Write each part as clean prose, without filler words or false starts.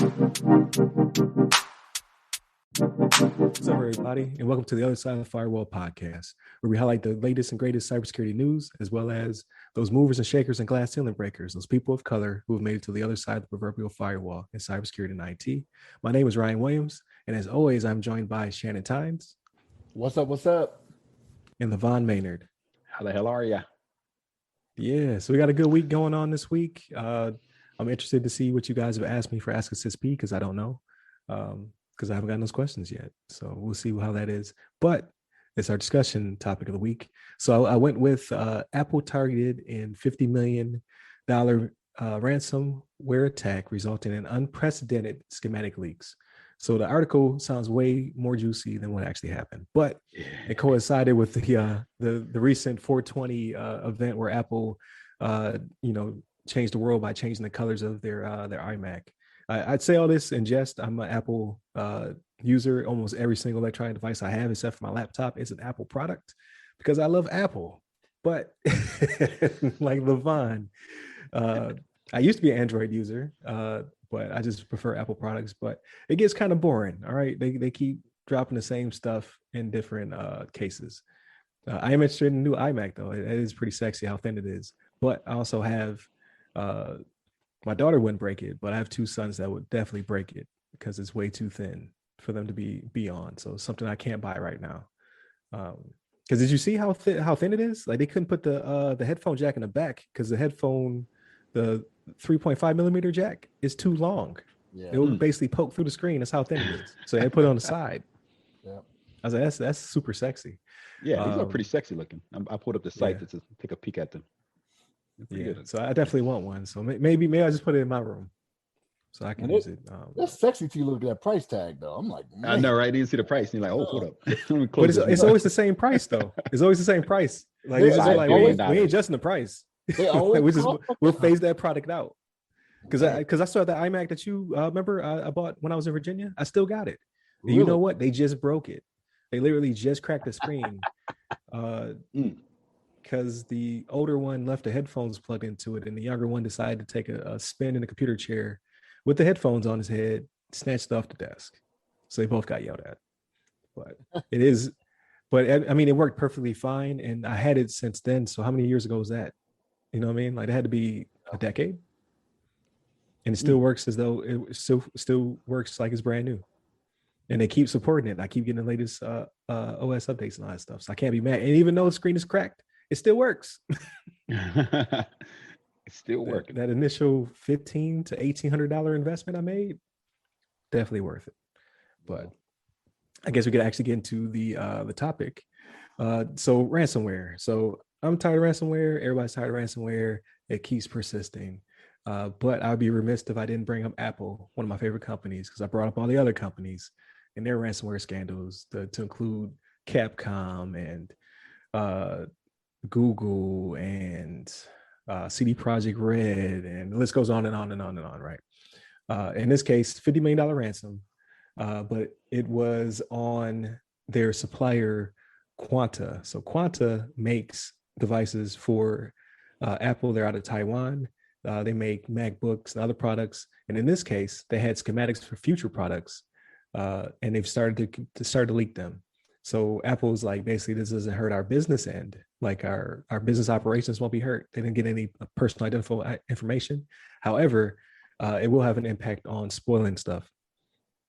What's up, everybody, and welcome to the Other Side of the Firewall podcast, where we highlight the latest and greatest cybersecurity news, as well as those movers and shakers and glass ceiling breakers, those people of color who have made it to the other side of the proverbial firewall in cybersecurity and IT. My name is Ryan Williams, and as always, I'm joined by Shannon Tynes. What's up? What's up? And LeVon Maynard. How the hell are ya? Yeah, so we got a good week going on this week. I'm interested to see what you guys have asked me for Ask Us SP because I don't know. Because I haven't gotten those questions yet. So we'll see how that is. But it's our discussion topic of the week. So I went with Apple targeted in $50 million ransomware attack resulting in unprecedented schematic leaks. So the article sounds way more juicy than what actually happened, but it coincided with the recent 420 event where Apple, changed the world by changing the colors of their iMac. I'd say all this in jest. I'm an Apple user. Almost every single electronic device I have, except for my laptop, is an Apple product because I love Apple. But like LeVon, I used to be an Android user, but I just prefer Apple products. But it gets kind of boring. All right, they keep dropping the same stuff in different cases. I am interested in a new iMac though. It is pretty sexy how thin it is. But I also have. My daughter wouldn't break it, but I have two sons that would definitely break it because it's way too thin for them to be on. So it's something I can't buy right now. Because did you see how thin it is? Like they couldn't put the headphone jack in the back because the 3.5 millimeter jack is too long. Yeah. It would basically poke through the screen. That's how thin it is. So they put it on the side. Yeah. I was like, that's super sexy. Yeah, these are pretty sexy looking. I pulled up the site to take a peek at them. Yeah, so I definitely want one. So maybe I just put it in my room so I can use it. That's sexy to you. Look at that price tag though. I'm like, man. I know, right? You see the price, and you're like, oh, hold up. But it's always the same price though. It's always the same price. Like it's just like we ain't adjusting the price. We'll phase that product out. Because I saw that iMac that you remember I bought when I was in Virginia. I still got it. Really? You know what? They just broke it. They literally just cracked the screen. Because the older one left the headphones plugged into it, and the younger one decided to take a spin in the computer chair with the headphones on his head, snatched off the desk. So they both got yelled at. But it worked perfectly fine, and I had it since then. So how many years ago was that? You know what I mean? Like it had to be a decade, and it still works as though it still works like it's brand new. And they keep supporting it. I keep getting the latest OS updates and all that stuff. So I can't be mad. And even though the screen is cracked, it still works. It's still working. That initial $1,500 to $1,800 investment I made, definitely worth it. But I guess we could actually get into the topic. So ransomware. So I'm tired of ransomware. Everybody's tired of ransomware. It keeps persisting. But I'd be remiss if I didn't bring up Apple, one of my favorite companies, because I brought up all the other companies and their ransomware scandals to include Capcom and Google and CD Projekt Red, and the list goes on and on and on and on, right? In this case, $50 million ransom, but it was on their supplier, Quanta. So Quanta makes devices for Apple. They're out of Taiwan. They make MacBooks and other products. And in this case, they had schematics for future products, and they've started to leak them. So Apple's like, basically, this doesn't hurt our business end. Like our business operations won't be hurt. They didn't get any personal identifiable information. However, it will have an impact on spoiling stuff.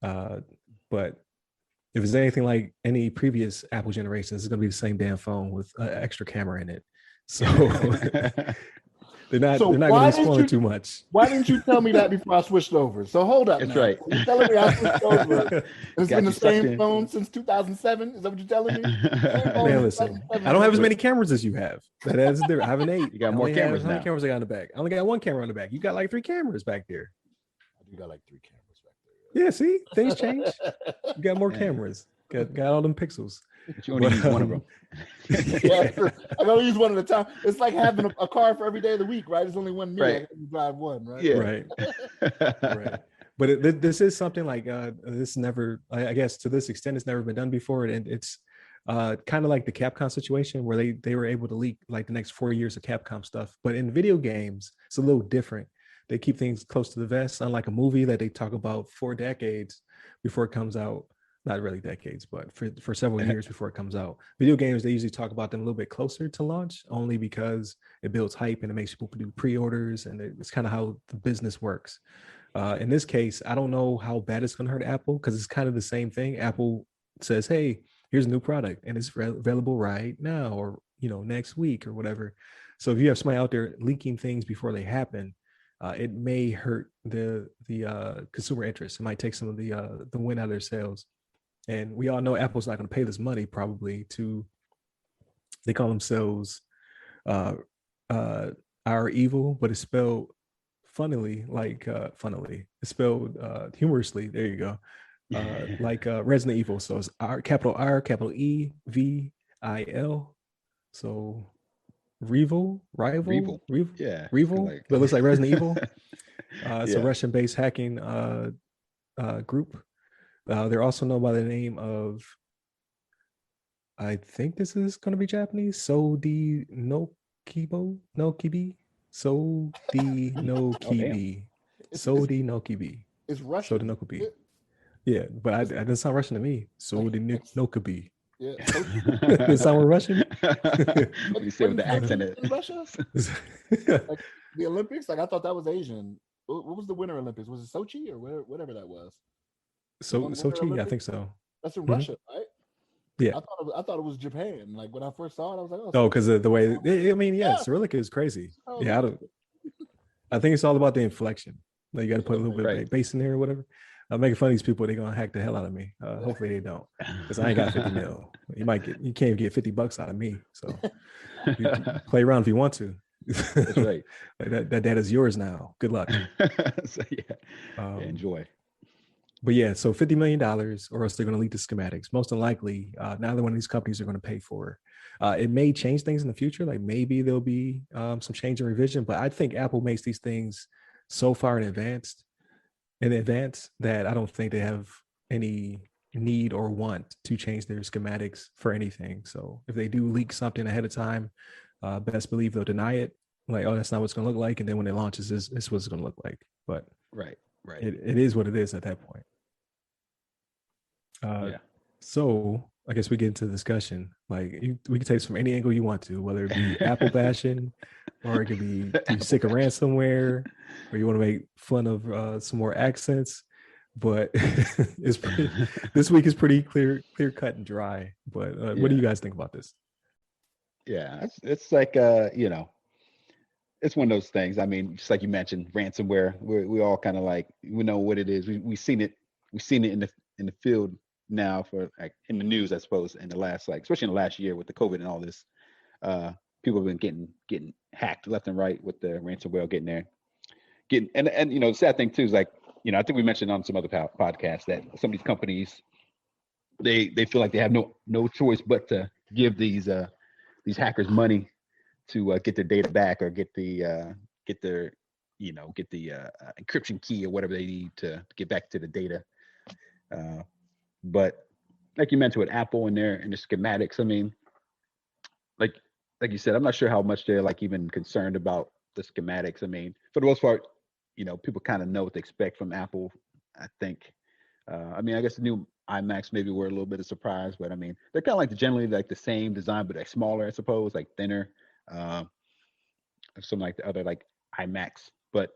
But if it's anything like any previous Apple generations, it's going to be the same damn phone with an extra camera in it. So they're not going to be spoiling too much. Why didn't you tell me that before I switched over? So hold up. That's now. right. You're telling me I switched over. It's been the same phone since 2007. Is that what you're telling me? Man, listen, I don't have as many cameras as you have. I have an 8. You got more cameras now. How many cameras I got in the back? I only got one camera in the back. You got like 3 cameras back there. You got like 3 cameras back there. Yeah, see, things change. You got more cameras. Got all them pixels. But you only use one of them. Yeah, I only use one at a time. It's like having a car for every day of the week, right? There's only one meal. Right. You drive one, right? Yeah. Right. Right. But this is something like this never, I guess to this extent, it's never been done before. And it's kind of like the Capcom situation where they were able to leak like the next 4 years of Capcom stuff. But in video games, it's a little different. they keep things close to the vest, unlike a movie that they talk about for decades before it comes out. Not really decades, but for several years before it comes out. Video games, they usually talk about them a little bit closer to launch, only because it builds hype and it makes people do pre-orders, and it's kind of how the business works. In this case, I don't know how bad it's going to hurt Apple, because it's kind of the same thing. Apple says, "Hey, here's a new product, and it's available right now, or next week, or whatever." So if you have somebody out there leaking things before they happen, it may hurt the consumer interest. It might take some of the win out of their sales. And we all know Apple's not going to pay this money probably to. They call themselves our evil, but it's spelled funnily, it's spelled humorously. There you go. Like Resident Evil. So it's R, capital E, V, I, L. So rival, yeah, but it looks like Resident Evil. It's a Russian-based hacking group. They're also known by the name of, I think this is going to be Japanese, Sodi no Kibo, no Kibi, Sodi no Kibi, Sodi no Kibi. It's Russian. Sodi no Kibi. Yeah, but I didn't sound Russian to me. Sodi no Kibi. Yeah. Does it sound Russian? What do you say with the accent? In Russia? Like the Olympics? Like I thought that was Asian. What was the Winter Olympics? Was it Sochi or whatever that was? Sochi, I think so. That's in Russia, right? Yeah. I thought it was Japan. Like when I first saw it, I was like, oh, because of the way. Cyrillic is crazy. Yeah, I think it's all about the inflection. Like you got to put a little bit of bass in there or whatever. I'm making fun of these people. They're gonna hack the hell out of me. Hopefully they don't, because I ain't got 50 mil. You can't even get $50 out of me. So you play around if you want to. That's right. Like that data's yours now. Good luck. So, enjoy. But yeah, so $50 million, or else they're going to leak the schematics. Most unlikely, neither one of these companies are going to pay for it. It may change things in the future. Like maybe there'll be some change and revision, but I think Apple makes these things so far in advance that I don't think they have any need or want to change their schematics for anything. So if they do leak something ahead of time, best believe they'll deny it. Like, oh, that's not what it's going to look like. And then when it launches, this is what it's going to look like. But right. It is what it is at that point. So I guess we get into the discussion. Like we can take this from any angle you want to, whether it be Apple bashing, or it could be sick of ransomware, or you want to make fun of some more accents. But this week is pretty clear cut and dry. But what do you guys think about this? Yeah, it's like it's one of those things. I mean, just like you mentioned, ransomware. We all kind of like, we know what it is. We've seen it in the field now, for like in the news, I suppose, in the last, like, especially in the last year with the COVID and all this. People have been getting hacked left and right with the ransomware getting there. And the sad thing too is, like, I think we mentioned on some other podcasts that some of these companies, they feel like they have no choice but to give these hackers money to get their data back, or get their encryption key or whatever they need to get back to the data. But like you mentioned with Apple and their schematics, I mean, like you said, I'm not sure how much they're like even concerned about the schematics. I mean, for the most part, people kind of know what to expect from Apple, I think. I mean, I guess the new iMacs maybe were a little bit of surprise, but I mean, they're kind of like generally like the same design, but like smaller, I suppose, like thinner. Some like the other like iMacs, but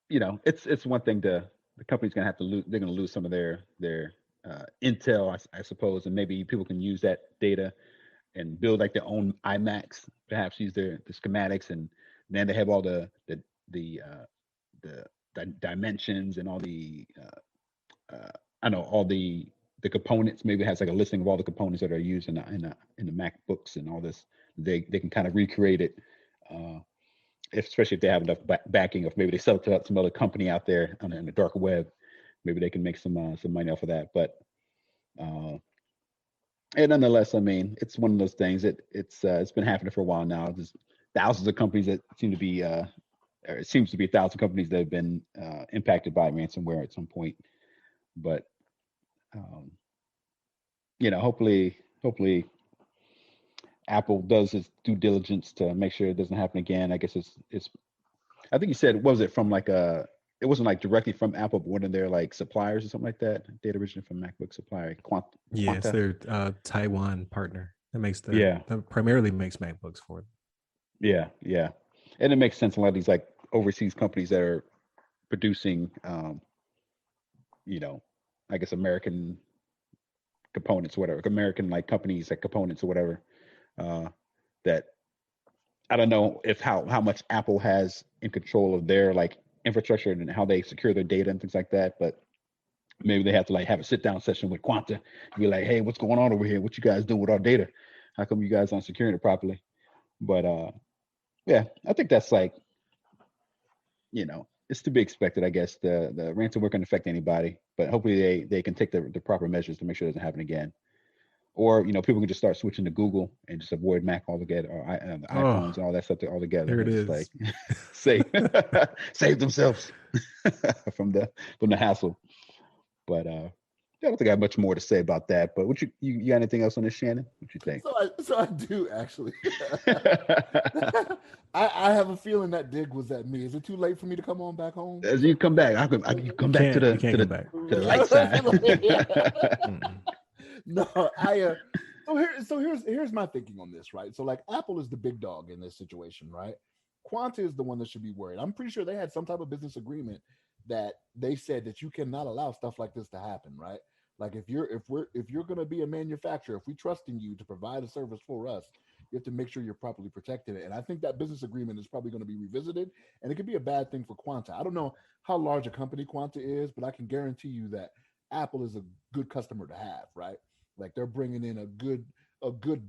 it's one thing the company's gonna have to lose. They're gonna lose some of their intel, I suppose, and maybe people can use that data and build like their own iMacs, perhaps use the schematics, and then they have all the dimensions and all the all the components. Maybe it has like a listing of all the components that are used in the MacBooks and all this. They can kind of recreate it, especially if they have enough backing. If maybe they sell it to some other company out there on the dark web, maybe they can make some money off of that. But and nonetheless, I mean, it's one of those things. It's been happening for a while now. There's thousands of companies that seem to be, or it seems to be 1,000 companies that have been impacted by ransomware at some point. But hopefully Apple does its due diligence to make sure it doesn't happen again. I guess it's. I think you said, what was it from like a? It wasn't like directly from Apple, but one of their like suppliers or something like that. Data originated from MacBook supplier Quanta. Yeah, it's their Taiwan partner that makes Yeah. that primarily makes MacBooks for them. Yeah, and it makes sense. A lot of these like overseas companies that are producing, I guess American components, or whatever, American like companies like components or whatever. That I don't know if how much Apple has in control of their like infrastructure and how they secure their data and things like that, but maybe they have to like have a sit down session with Quanta and be like, hey, what's going on over here? What you guys doing with our data? How come you guys aren't securing it properly? But yeah, I think that's like, it's to be expected, I guess. The ransomware can affect anybody, but hopefully they can take the proper measures to make sure it doesn't happen again. Or people can just start switching to Google and just avoid Mac altogether, or iPhones and all that stuff altogether. There it is. Like save themselves from the hassle. But I don't think I have much more to say about that. But you got anything else on this, Shannon? What you think? So I do actually. I have a feeling that dig was at me. Is it too late for me to come on back home? As you come back, you come back to the light side. No, so here's my thinking on this, right? So like Apple is the big dog in this situation, right? Quanta is the one that should be worried. I'm pretty sure they had some type of business agreement that they said that you cannot allow stuff like this to happen, right? Like if you're gonna be a manufacturer, if we trust in you to provide a service for us, you have to make sure you're properly protecting it. And I think that business agreement is probably going to be revisited, and it could be a bad thing for Quanta. I don't know how large a company Quanta is, but I can guarantee you that Apple is a good customer to have, right? Like they're bringing in a good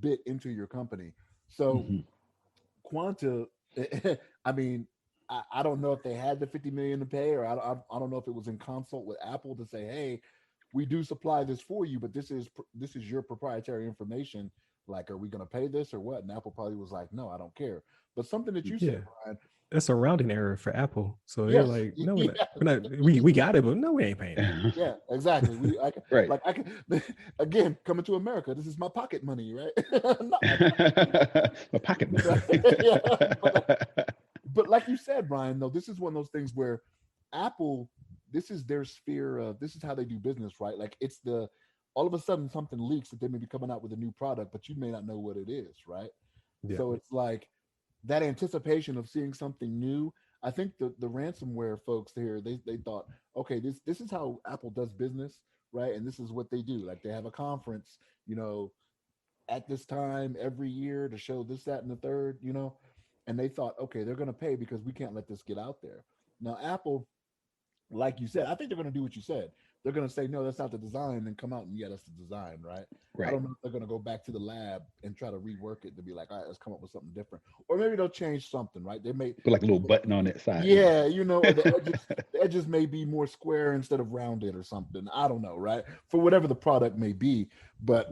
bit into your company. So Quanta, I mean, I don't know if they had the $50 million to pay, or I don't know if it was in consult with Apple to say, hey, we do supply this for you, but this is your proprietary information. Like, are we going to pay this or what? And Apple probably was like, no, I don't care. But something that you said, Brian, that's a rounding error for Apple. So they're like, no, we're not, we got it, but no, we ain't paying it. Yeah, exactly. Right. Like I can, again, coming to America, this is my pocket money, right? My pocket money. Yeah, but like you said, Brian, though, this is one of those things where Apple, this is their sphere of, this is how they do business, right? Like it's all of a sudden something leaks that they may be coming out with a new product, but you may not know what it is, right? Yeah. So it's like that anticipation of seeing something new. I think the ransomware folks here, they thought, okay, this is how Apple does business, right? And this is what they do. Like they have a conference, at this time every year to show this, that, and the third, and they thought, okay, they're going to pay because we can't let this get out there. Now, Apple, like you said, I think they're going to do what you said. They're going to say, no, that's not the design, and come out and that's the design, right? I don't know if they're going to go back to the lab and try to rework it to be like, all right, let's come up with something different. Or maybe they'll change something, right? They may put like a little button on that side. Yeah, the edges may be more square instead of rounded or something. I don't know, right? For whatever the product may be. But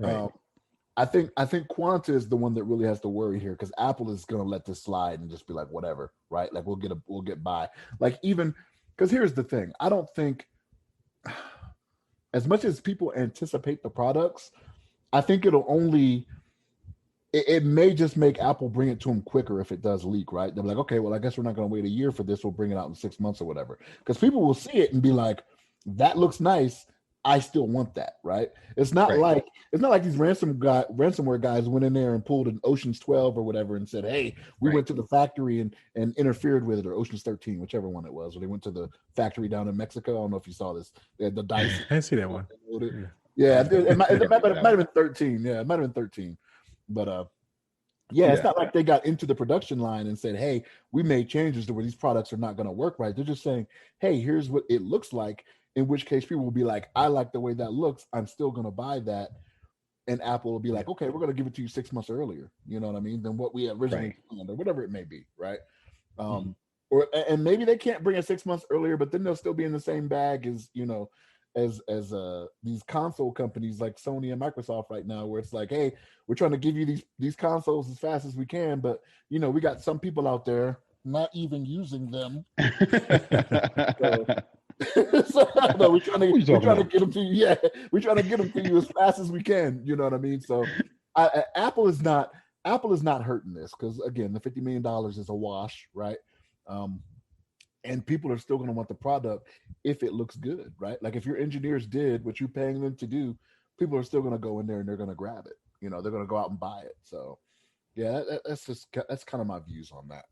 I think Quanta is the one that really has to worry here, because Apple is going to let this slide and just be like, whatever, right? Like we'll get by. Like even because here's the thing, I don't think, as much as people anticipate the products, I think it may just make Apple bring it to them quicker if it does leak, right? They're like, okay, well, I guess we're not going to wait a year for this. We'll bring it out in 6 months or whatever. Because people will see it and be like, that looks nice. I still want that, right? It's not like these ransomware guys went in there and pulled an Ocean's 12 or whatever and said, hey, we went to the factory and interfered with it, or Ocean's 13, whichever one it was. Or they went to the factory down in Mexico. I don't know if you saw this. They had the dice. I didn't see that one. Yeah, it might have been 13. Yeah, it might have been 13. But it's not like they got into the production line and said, hey, we made changes to where these products are not going to work right. They're just saying, hey, here's what it looks like. In which case people will be like, I like the way that looks. I'm still going to buy that. And Apple will be like, okay, we're going to give it to you 6 months earlier. You know what I mean? Than what we originally planned, or whatever it may be. Right. And maybe they can't bring it 6 months earlier, but then they'll still be in the same bag as, as these console companies like Sony and Microsoft right now, where it's like, hey, we're trying to give you these consoles as fast as we can. But, we got some people out there not even using them. So we're trying to get them to you. Yeah, we're trying to get them to you as fast as we can. You know what I mean? So Apple is not Apple is not hurting this because again, the $50 million is a wash, right? And people are still going to want the product if it looks good, right? Like if your engineers did what you're paying them to do, people are still going to go in there and they're going to grab it. They're going to go out and buy it. So yeah, that's kind of my views on that.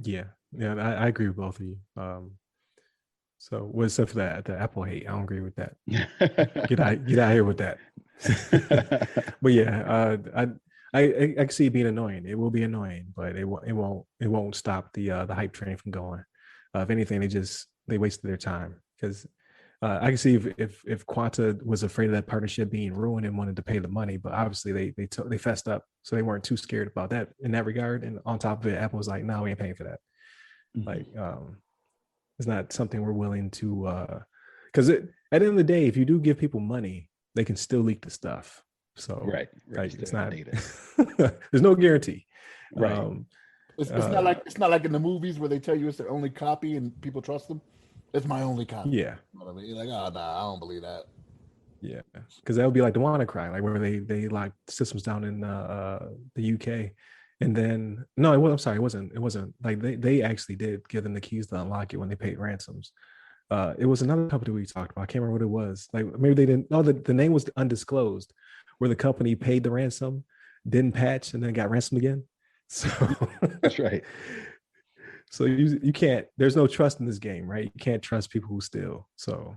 Yeah, I agree with both of you. So what's up for that? The Apple hate, I don't agree with that. Get out of here with that. But yeah, I can see it being annoying. It will be annoying, but it won't stop the hype train from going. If anything, they wasted their time because I can see if Quanta was afraid of that partnership being ruined and wanted to pay the money, but obviously they fessed up, so they weren't too scared about that in that regard. And on top of it, Apple was like, "No, we ain't paying for that." Mm-hmm. Like, it's not something we're willing to. Because at the end of the day, if you do give people money, they can still leak the stuff. So right. Like, it's not. There's no guarantee. Right. It's not like in the movies where they tell you it's their only copy and people trust them. It's my only copy. Yeah. You know what I mean? You're like, oh, nah, I don't believe that. Yeah, because that would be like the WannaCry, like where they locked systems down in the UK, and then no, I'm sorry, it wasn't like they actually did give them the keys to unlock it when they paid ransoms. It was another company we talked about. I can't remember what it was. Like maybe they didn't. No, the name was undisclosed, where the company paid the ransom, didn't patch, and then got ransomed again. So that's right. So you can't. There's no trust in this game, right? You can't trust people who steal. So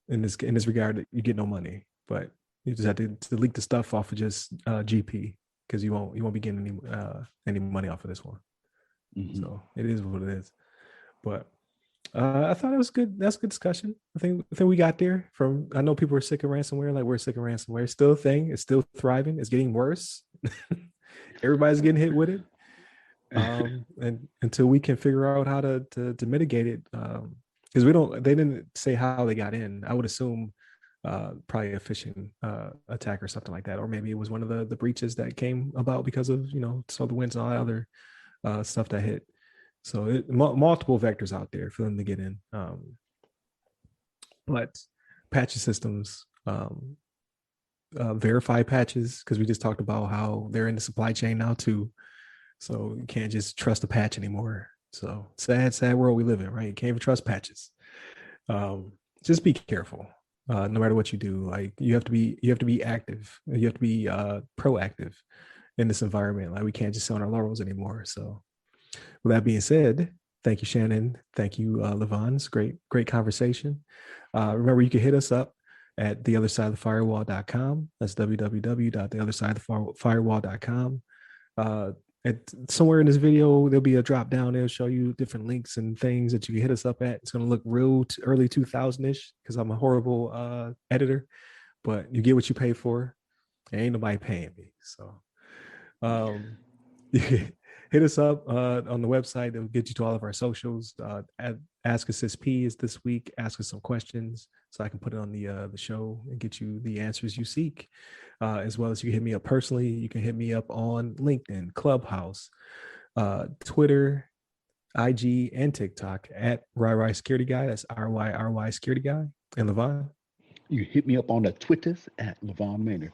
in this regard, you get no money, but you just have to leak the stuff off of just GP because you won't be getting any money off of this one. Mm-hmm. So it is what it is. But I thought it was good. That's a good discussion. I think we got there. I know people are sick of ransomware. Like we're sick of ransomware. It's still a thing. It's still thriving. It's getting worse. Everybody's getting hit with it. And until we can figure out how to mitigate it, because they didn't say how they got in. I would assume probably a phishing attack or something like that, or maybe it was one of the breaches that came about because of SolarWinds and all that other stuff that hit. So multiple vectors out there for them to get in, but patches systems, verify patches, because we just talked about how they're in the supply chain now too. So you can't just trust a patch anymore. So sad world we live in, right? You can't even trust patches. Just be careful. No matter what you do, like you have to be active. You have to be proactive in this environment. Like we can't just sit on our laurels anymore. So with that being said, thank you, Shannon. Thank you, LeVon. It's great conversation. Remember, you can hit us up at theothersideofthefirewall.com. That's www.theothersideofthefirewall.com. Somewhere in this video, there'll be a drop down. It'll show you different links and things that you can hit us up at. It's going to look real early 2000-ish because I'm a horrible editor, but you get what you pay for. Ain't nobody paying me. So you can hit us up on the website. It'll get you to all of our socials. Ask Us SP is this week. Ask us some questions so I can put it on the show and get you the answers you seek. As well as you can hit me up personally. You can hit me up on LinkedIn, Clubhouse, Twitter, IG, and TikTok at RY Security Guy. That's RY Security Guy. And LeVon? You hit me up on the Twitters at LeVon Maynard.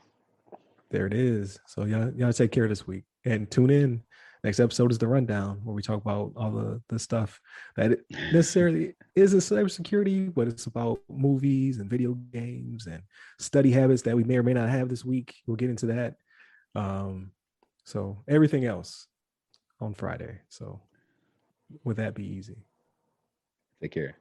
There it is. So y'all take care this week. And tune in. Next episode is the rundown where we talk about all the stuff that necessarily isn't cybersecurity, but it's about movies and video games and study habits that we may or may not have this week. We'll get into that. So everything else on Friday. So would that be easy? Take care.